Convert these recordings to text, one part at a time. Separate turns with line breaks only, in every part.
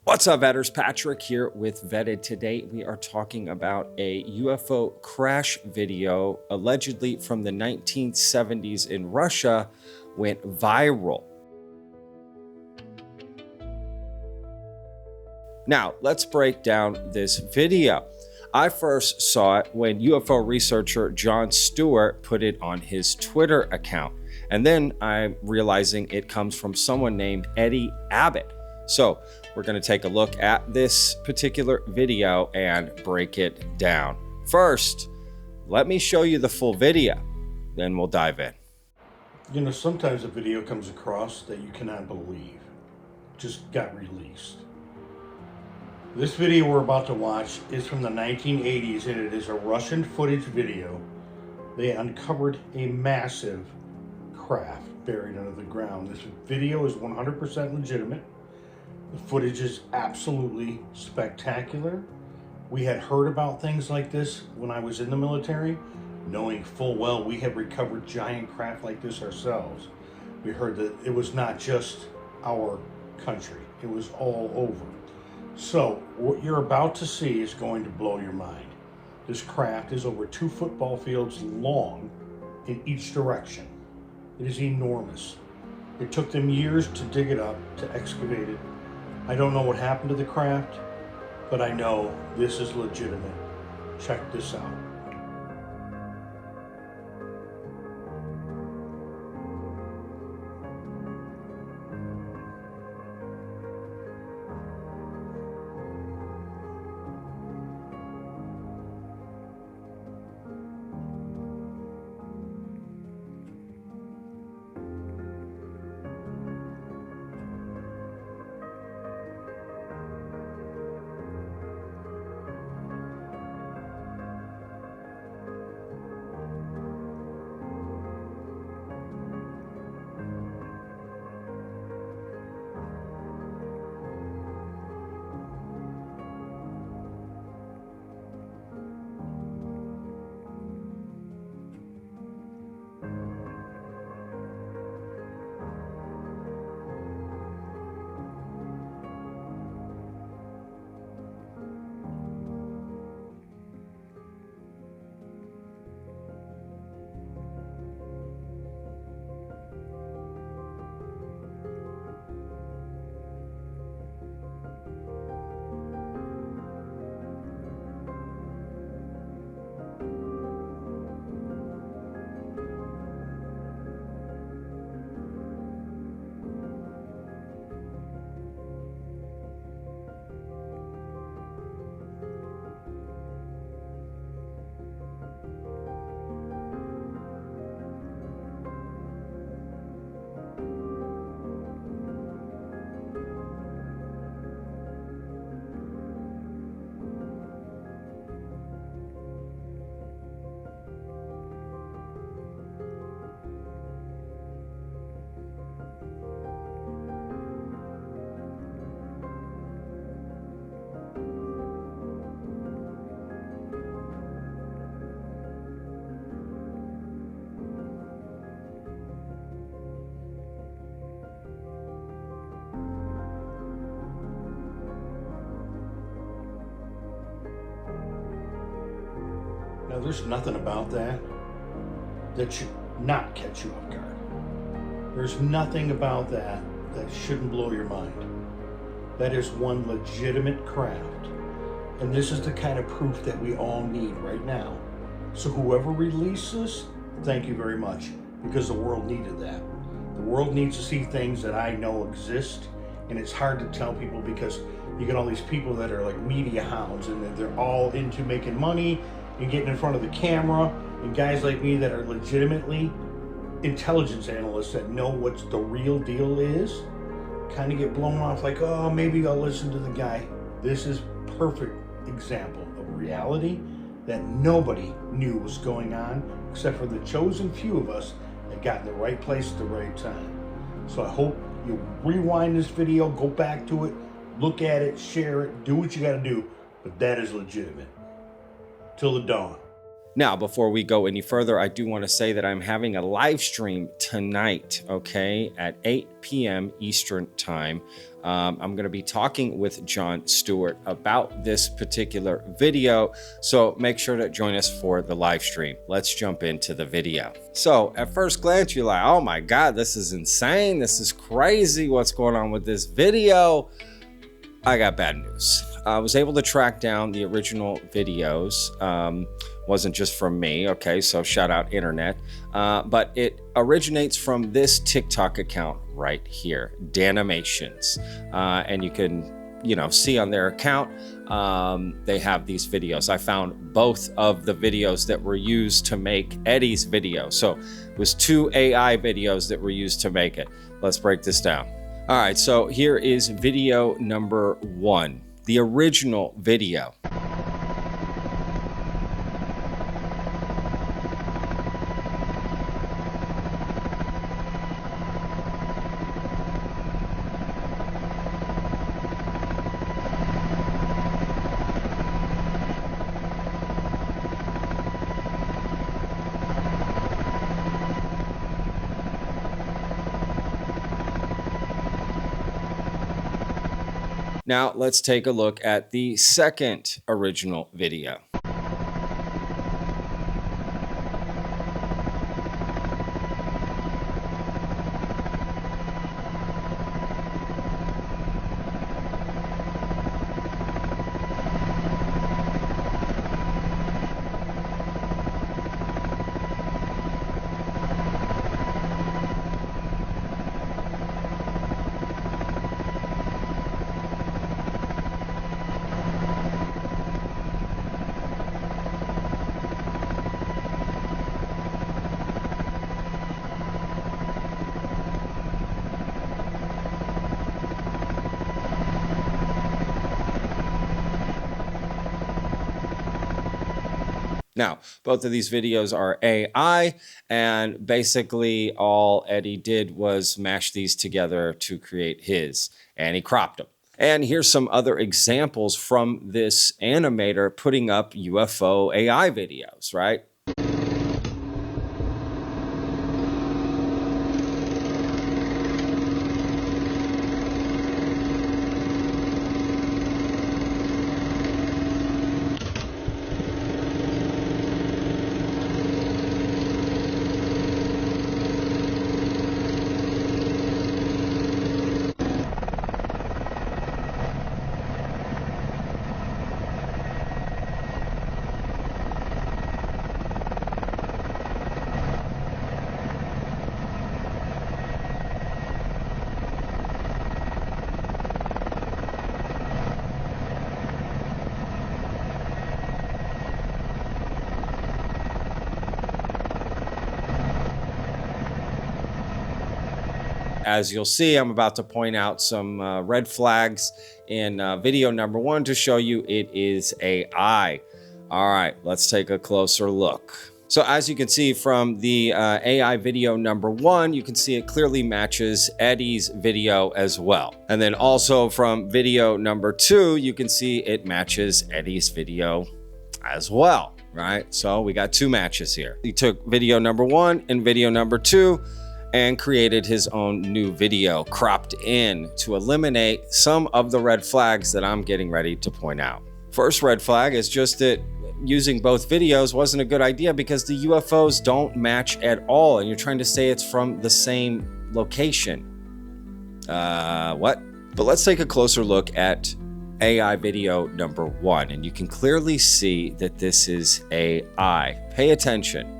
What's up, Vetters? Patrick here with Vetted. Today we are talking about a UFO crash video allegedly from the 1970s in Russia went viral. Now, let's break down this video. I first saw it when UFO researcher Jon Stewart put it on his Twitter account. And then I'm realizing it comes from someone named Eddie Abbott. So we're going to take a look at this particular video and break it down. First, let me show you the full video, then we'll dive in.
You know, sometimes a video comes across that you cannot believe just got released. This video we're about to watch is from the 1980s, and it is a Russian footage video. They uncovered a massive craft buried under the ground. This video is 100% legitimate. The footage is absolutely spectacular. We had heard about things like this when I was in the military, knowing full well we had recovered giant craft like this ourselves. We heard that it was not just our country, it was all over. So what you're about to see is going to blow your mind. This craft is over 2 football fields long in each direction. It is enormous. It took them years to dig it up, to excavate it. I don't know what happened to the craft, but I know this is legitimate. Check this out. Now, there's nothing about that should not catch you off guard. There's nothing about that shouldn't blow your mind. That is one legitimate craft. And this is the kind of proof that we all need right now. So whoever releases, thank you very much, because the world needed that. The world needs to see things that I know exist, and it's hard to tell people because you get all these people that are like media hounds, and they're all into making money and getting in front of the camera, and guys like me that are legitimately intelligence analysts that know what the real deal is kind of get blown off like, oh, maybe I'll listen to the guy. This is perfect example of reality that nobody knew was going on except for the chosen few of us that got in the right place at the right time. So I hope you rewind this video, go back to it, look at it, share it, do what you got to do, but that is legitimate. Till the dawn.
Now, before we go any further, I do want to say that I'm having a live stream tonight, okay, at 8 p.m. Eastern time. I'm going to be talking with Jon Stewart about this particular video, so make sure to join us for the live stream. Let's jump into the video. So at first glance, you're like, oh my God, this is insane. This is crazy. What's going on with this video? I got bad news. I was able to track down the original videos. Wasn't just from me, okay, so shout out internet. But it originates from this TikTok account right here, Danimations. And you can, see on their account, they have these videos. I found both of the videos that were used to make Eddie's video. So it was 2 AI videos that were used to make it. Let's break this down. All right, so here is video number 1, the original video. Now let's take a look at the second original video. Now, both of these videos are AI, and basically all Eddie did was mash these together to create his, and he cropped them. And here's some other examples from this animator putting up UFO AI videos, right? As you'll see, I'm about to point out some red flags in video number 1 to show you it is AI. All right, let's take a closer look. So as you can see from the AI video number 1, you can see it clearly matches Eddie's video as well. And then also from video number 2, you can see it matches Eddie's video as well, right? So we got 2 matches here. He took video number 1 and video number 2 and created his own new video cropped in to eliminate some of the red flags that I'm getting ready to point out. First red flag is just that using both videos wasn't a good idea because the UFOs don't match at all, and you're trying to say it's from the same location. What? But let's take a closer look at AI video number 1, and you can clearly see that this is AI. Pay attention.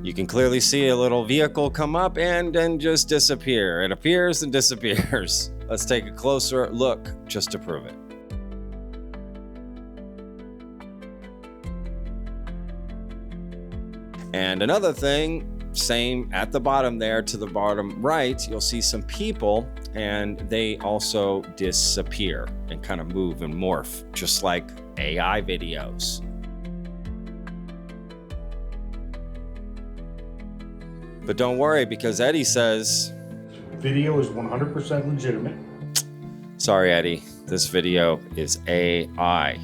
You can clearly see a little vehicle come up and then just disappear. It appears and disappears. Let's take a closer look just to prove it. And another thing, same at the bottom there to the bottom right, you'll see some people and they also disappear and kind of move and morph, just like AI videos. But don't worry, because Eddie says
video is 100% legitimate.
So Sorry, Eddie, this video is AI.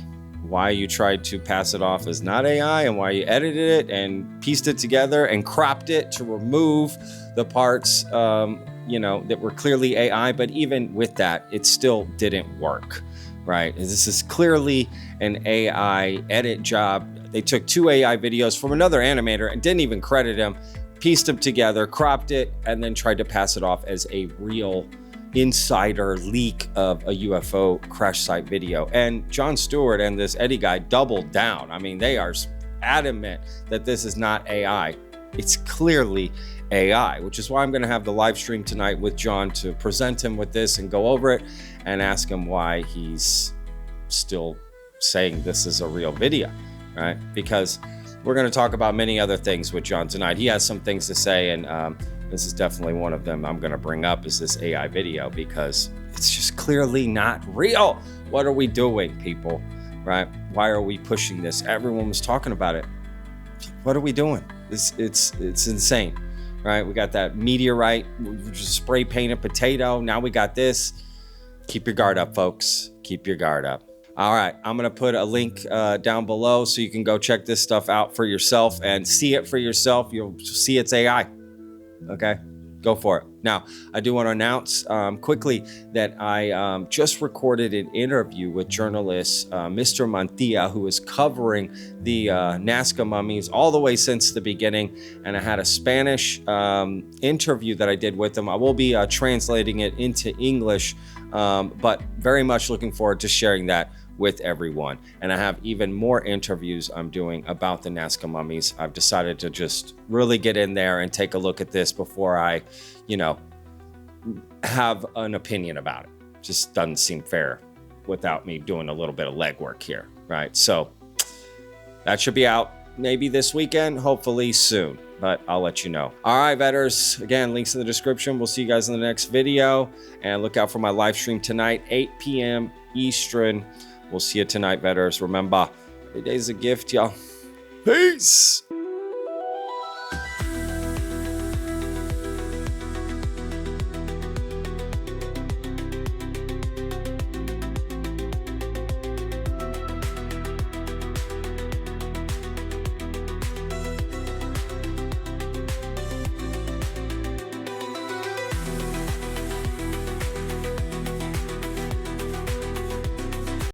Why you tried to pass it off as not AI and why you edited it and pieced it together and cropped it to remove the parts, that were clearly AI. But even with that, it still didn't work, right? This is clearly an AI edit job. They took 2 AI videos from another animator and didn't even credit him, pieced them together, cropped it, and then tried to pass it off as a real insider leak of a UFO crash site video. And Jon Stewart and this Eddie guy doubled down. I mean, they are adamant that this is not AI. It's clearly AI, which is why I'm going to have the live stream tonight with John to present him with this and go over it and ask him why he's still saying this is a real video, right? Because we're going to talk about many other things with John tonight. He has some things to say, and this is definitely one of them I'm going to bring up, is this AI video, because it's just clearly not real. What are we doing, people, right? Why are we pushing this? Everyone was talking about it. What are we doing? It's insane, right? We got that meteorite, just spray painted potato. Now we got this. Keep your guard up, folks. Keep your guard up. All right, I'm going to put a link down below so you can go check this stuff out for yourself and see it for yourself. You'll see it's AI. Okay, go for it. Now, I do want to announce quickly that I just recorded an interview with journalist Mr. Mantilla, who is covering the Nazca mummies all the way since the beginning. And I had a Spanish interview that I did with him. I will be translating it into English, but very much looking forward to sharing that with everyone. And I have even more interviews I'm doing about the Nazca mummies. I've decided to just really get in there and take a look at this before I, have an opinion about it. Just doesn't seem fair without me doing a little bit of legwork here, right? So that should be out maybe this weekend, hopefully soon, but I'll let you know. All right, vetters, again, links in the description. We'll see you guys in the next video, and look out for my live stream tonight, 8 p.m. Eastern. We'll see you tonight, vetters. Remember, every day's a gift, y'all. Peace.